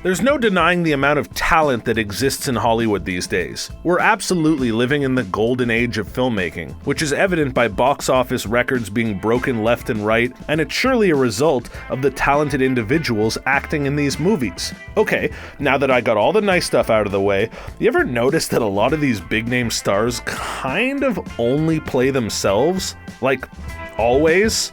There's no denying the amount of talent that exists in Hollywood these days. We're absolutely living in the golden age of filmmaking, which is evident by box office records being broken left and right, and it's surely a result of the talented individuals acting in these movies. Okay, now that I got all the nice stuff out of the way, you ever notice that a lot of these big-name stars kind of only play themselves? Like, always?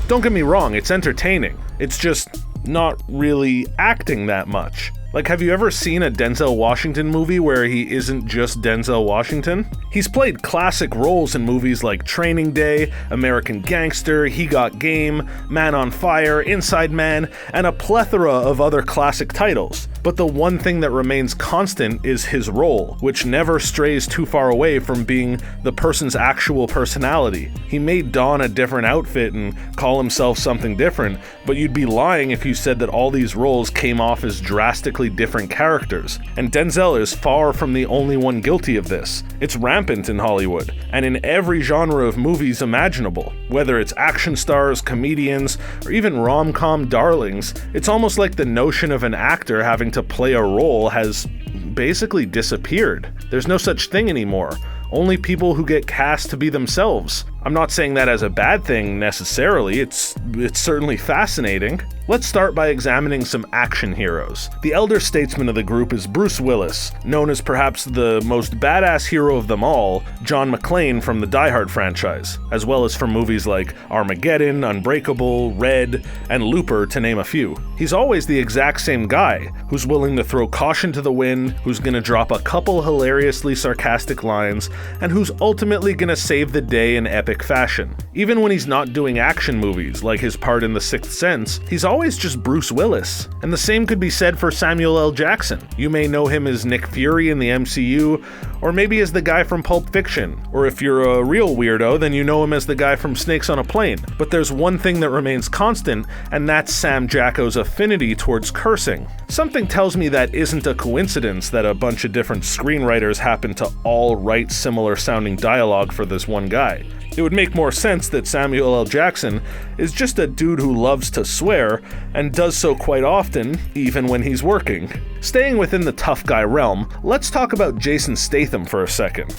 Don't get me wrong, it's entertaining. It's just not really acting that much. Like, have you ever seen a Denzel Washington movie where he isn't just Denzel Washington? He's played classic roles in movies like Training Day, American Gangster, He Got Game, Man on Fire, Inside Man, and a plethora of other classic titles. But the one thing that remains constant is his role, which never strays too far away from being the person's actual personality. He may don a different outfit and call himself something different, but you'd be lying if you said that all these roles came off as drastically different characters. And Denzel is far from the only one guilty of this. It's rampant in Hollywood, and in every genre of movies imaginable. Whether it's action stars, comedians, or even rom-com darlings, it's almost like the notion of an actor having to play a role has basically disappeared. There's no such thing anymore. Only people who get cast to be themselves. I'm not saying that as a bad thing necessarily, it's certainly fascinating. Let's start by examining some action heroes. The elder statesman of the group is Bruce Willis, known as perhaps the most badass hero of them all, John McClane from the Die Hard franchise, as well as from movies like Armageddon, Unbreakable, Red, and Looper, to name a few. He's always the exact same guy, who's willing to throw caution to the wind, who's gonna drop a couple hilariously sarcastic lines, and who's ultimately gonna save the day in epic fashion. Even when he's not doing action movies, like his part in The Sixth Sense, he's always just Bruce Willis. And the same could be said for Samuel L. Jackson. You may know him as Nick Fury in the MCU, or maybe as the guy from Pulp Fiction. Or if you're a real weirdo, then you know him as the guy from Snakes on a Plane. But there's one thing that remains constant, and that's Sam Jacko's affinity towards cursing. Something tells me that isn't a coincidence that a bunch of different screenwriters happen to all write similar sounding dialogue for this one guy. It would make more sense that Samuel L. Jackson is just a dude who loves to swear, and does so quite often, even when he's working. Staying within the tough guy realm, let's talk about Jason Statham for a second.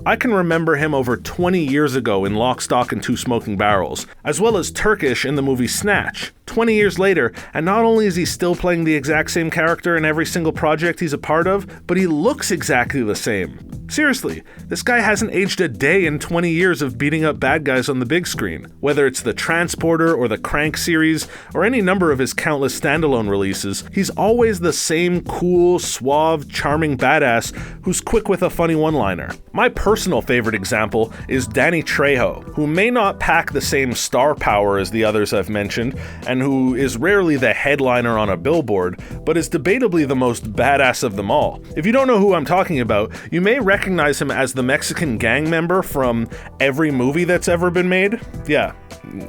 I can remember him over 20 years ago in Lock, Stock, and Two Smoking Barrels, as well as Turkish in the movie Snatch. 20 years later, and not only is he still playing the exact same character in every single project he's a part of, but he looks exactly the same. Seriously, this guy hasn't aged a day in 20 years of beating up bad guys on the big screen. Whether it's the Transporter or the Crank series, or any number of his countless standalone releases, he's always the same cool, suave, charming badass who's quick with a funny one-liner. My personal favorite example is Danny Trejo, who may not pack the same star power as the others I've mentioned, and who is rarely the headliner on a billboard, but is debatably the most badass of them all. If you don't know who I'm talking about, you may recognize him as the Mexican gang member from every movie that's ever been made. Yeah,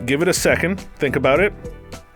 give it a second, think about it.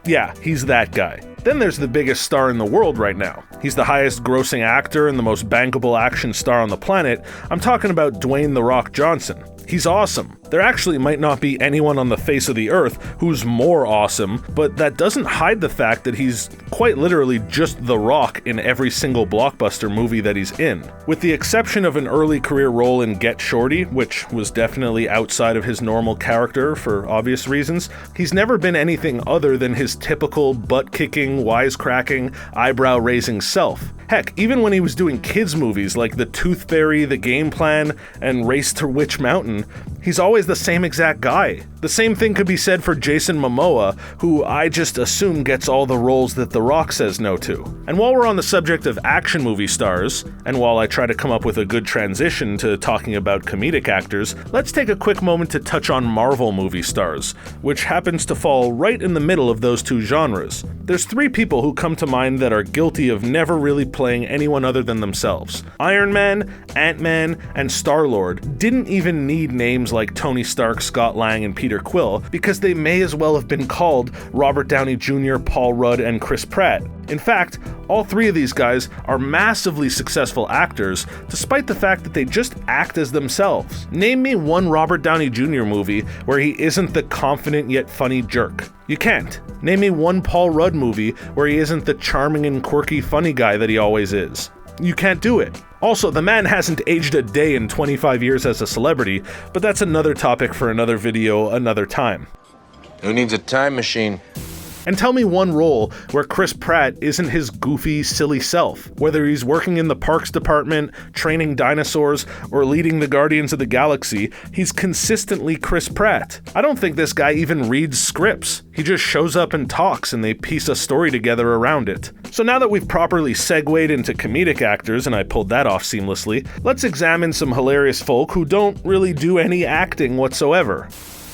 Yeah, he's that guy. Then there's the biggest star in the world right now. He's the highest grossing actor and the most bankable action star on the planet. I'm talking about Dwayne "The Rock" Johnson. He's awesome. There actually might not be anyone on the face of the earth who's more awesome, but that doesn't hide the fact that he's quite literally just The Rock in every single blockbuster movie that he's in. With the exception of an early career role in Get Shorty, which was definitely outside of his normal character for obvious reasons, he's never been anything other than his typical butt-kicking, wisecracking, eyebrow-raising self. Heck, even when he was doing kids movies like The Tooth Fairy, The Game Plan, and Race to Witch Mountain, he's always the same exact guy. The same thing could be said for Jason Momoa, who I just assume gets all the roles that The Rock says no to. And while we're on the subject of action movie stars, and while I try to come up with a good transition to talking about comedic actors, let's take a quick moment to touch on Marvel movie stars, which happens to fall right in the middle of those two genres. There's three people who come to mind that are guilty of never really playing anyone other than themselves. Iron Man, Ant-Man, and Star-Lord didn't even need names like Tony Stark, Scott Lang, and Peter Quill, because they may as well have been called Robert Downey Jr., Paul Rudd, and Chris Pratt. In fact, all three of these guys are massively successful actors, despite the fact that they just act as themselves. Name me one Robert Downey Jr. movie where he isn't the confident yet funny jerk. You can't. Name me one Paul Rudd movie where he isn't the charming and quirky funny guy that he always is. You can't do it. Also, the man hasn't aged a day in 25 years as a celebrity, but that's another topic for another video another time. Who needs a time machine? And tell me one role where Chris Pratt isn't his goofy, silly self. Whether he's working in the parks department, training dinosaurs, or leading the Guardians of the Galaxy, he's consistently Chris Pratt. I don't think this guy even reads scripts. He just shows up and talks and they piece a story together around it. So now that we've properly segued into comedic actors, and I pulled that off seamlessly, let's examine some hilarious folk who don't really do any acting whatsoever.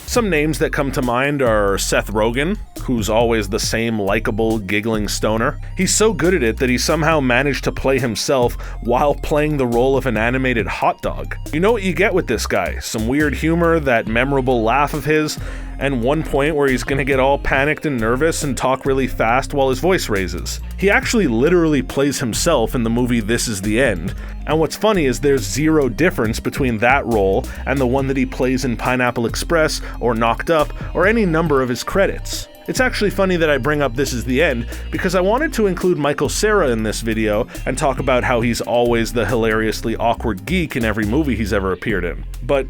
Some names that come to mind are Seth Rogen, who's always the same likable, giggling stoner. He's so good at it that he somehow managed to play himself while playing the role of an animated hot dog. You know what you get with this guy, some weird humor, that memorable laugh of his, and one point where he's gonna get all panicked and nervous and talk really fast while his voice raises. He actually literally plays himself in the movie This Is the End, and what's funny is there's zero difference between that role and the one that he plays in Pineapple Express or Knocked Up or any number of his credits. It's actually funny that I bring up This Is the End because I wanted to include Michael Cera in this video and talk about how he's always the hilariously awkward geek in every movie he's ever appeared in. But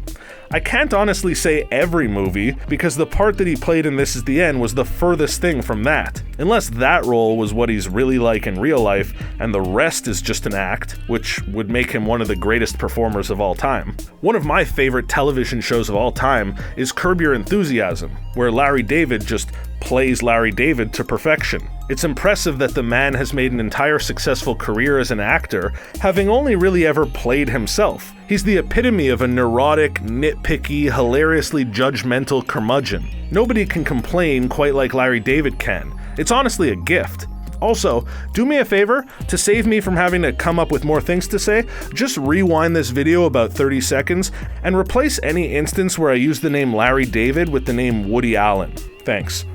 I can't honestly say every movie because the part that he played in This Is the End was the furthest thing from that. Unless that role was what he's really like in real life and the rest is just an act, which would make him one of the greatest performers of all time. One of my favorite television shows of all time is Curb Your Enthusiasm, where Larry David just plays Larry David to perfection. It's impressive that the man has made an entire successful career as an actor, having only really ever played himself. He's the epitome of a neurotic, nitpicky, hilariously judgmental curmudgeon. Nobody can complain quite like Larry David can. It's honestly a gift. Also, do me a favor, to save me from having to come up with more things to say, just rewind this video about 30 seconds and replace any instance where I use the name Larry David with the name Woody Allen. Thanks.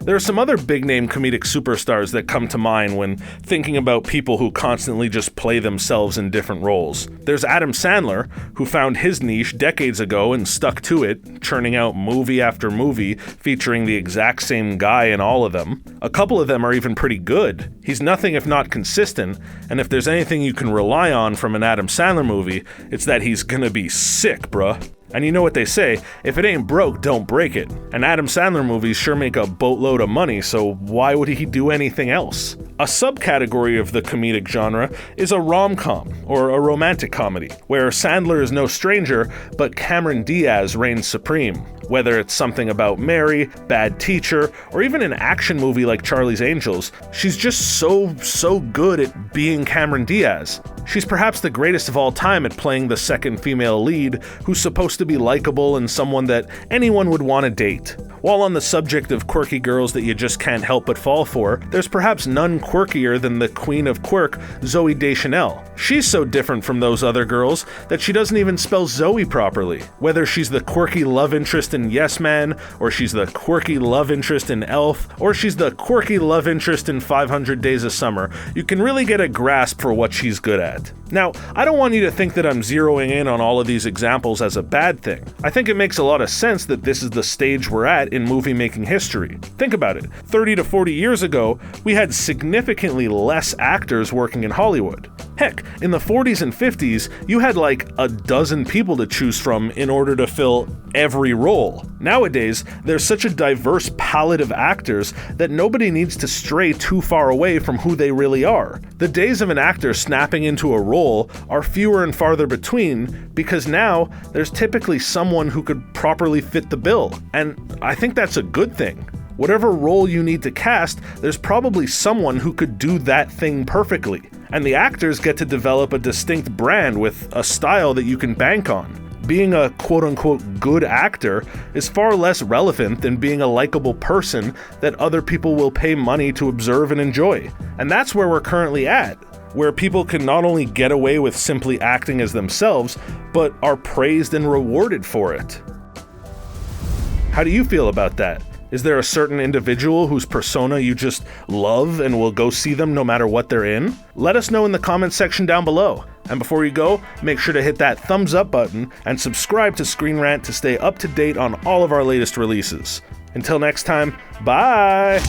There are some other big-name comedic superstars that come to mind when thinking about people who constantly just play themselves in different roles. There's Adam Sandler, who found his niche decades ago and stuck to it, churning out movie after movie featuring the exact same guy in all of them. A couple of them are even pretty good. He's nothing if not consistent, and if there's anything you can rely on from an Adam Sandler movie, it's that he's gonna be sick, bruh. And you know what they say, if it ain't broke, don't break it. And Adam Sandler movies sure make a boatload of money, so why would he do anything else? A subcategory of the comedic genre is a rom-com, or a romantic comedy, where Sandler is no stranger, but Cameron Diaz reigns supreme. Whether it's something about Mary, Bad Teacher, or even an action movie like Charlie's Angels, she's just so good at being Cameron Diaz. She's perhaps the greatest of all time at playing the second female lead, who's supposed to be likable and someone that anyone would want to date. While on the subject of quirky girls that you just can't help but fall for, there's perhaps none quirkier than the queen of quirk, Zooey Deschanel. She's so different from those other girls that she doesn't even spell Zoe properly. Whether she's the quirky love interest in Yes Man, or she's the quirky love interest in Elf, or she's the quirky love interest in 500 Days of Summer, you can really get a grasp for what she's good at. Now, I don't want you to think that I'm zeroing in on all of these examples as a bad thing. I think it makes a lot of sense that this is the stage we're at in movie-making history. Think about it. 30 to 40 years ago, we had significantly less actors working in Hollywood. Heck, in the 40s and 50s, you had like a dozen people to choose from in order to fill every role. Nowadays, there's such a diverse palette of actors that nobody needs to stray too far away from who they really are. The days of an actor snapping into a role are fewer and farther between because now there's typically someone who could properly fit the bill, and I think that's a good thing. Whatever role you need to cast, there's probably someone who could do that thing perfectly. And the actors get to develop a distinct brand with a style that you can bank on. Being a quote-unquote good actor is far less relevant than being a likable person that other people will pay money to observe and enjoy. And that's where we're currently at, where people can not only get away with simply acting as themselves, but are praised and rewarded for it. How do you feel about that? Is there a certain individual whose persona you just love and will go see them no matter what they're in? Let us know in the comments section down below. And before you go, make sure to hit that thumbs up button and subscribe to ScreenRant to stay up to date on all of our latest releases. Until next time, bye!